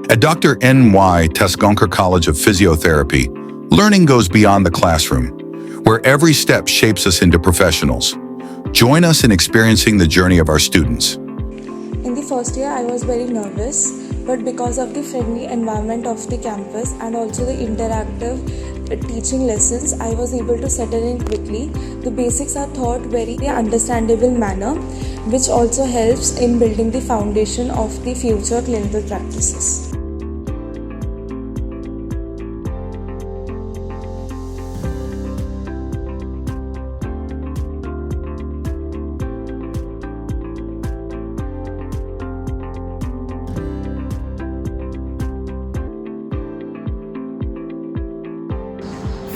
At Dr. Tasgaonkar College of Physiotherapy, learning goes beyond the classroom, where every step shapes us into professionals. Join us in experiencing the journey of our students. In the first year, I was very nervous, but because of the friendly environment of the campus and also the interactive teaching lessons, I was able to settle in quickly. The basics are taught very understandable manner, which also helps in building the foundation of the future clinical practices.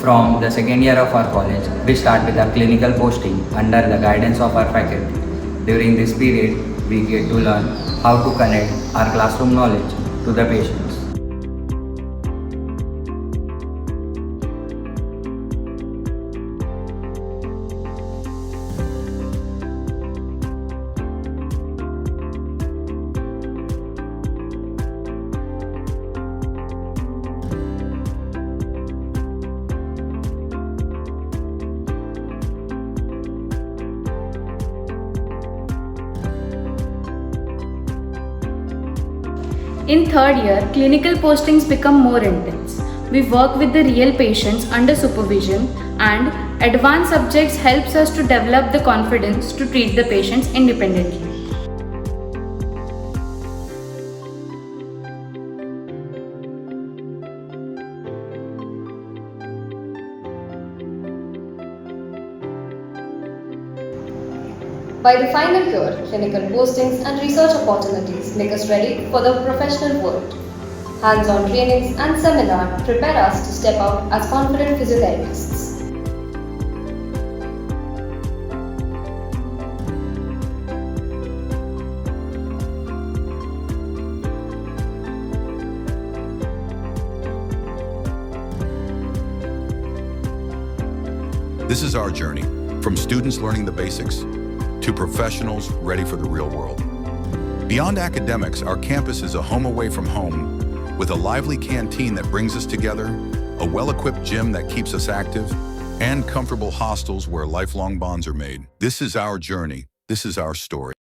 From the second year of our college, we start with our clinical posting under the guidance of our faculty. During this period, we get to learn how to connect our classroom knowledge to the patients. In third year, clinical postings become more intense. We work with the real patients under supervision, and advanced subjects helps us to develop the confidence to treat the patients independently. By the final year, clinical postings and research opportunities make us ready for the professional world. Hands-on trainings and seminars prepare us to step out as confident physiotherapists. This is our journey, from students learning the basics to professionals ready for the real world. Beyond academics, our campus is a home away from home, with a lively canteen that brings us together, a well-equipped gym that keeps us active, and comfortable hostels where lifelong bonds are made. This is our journey. This is our story.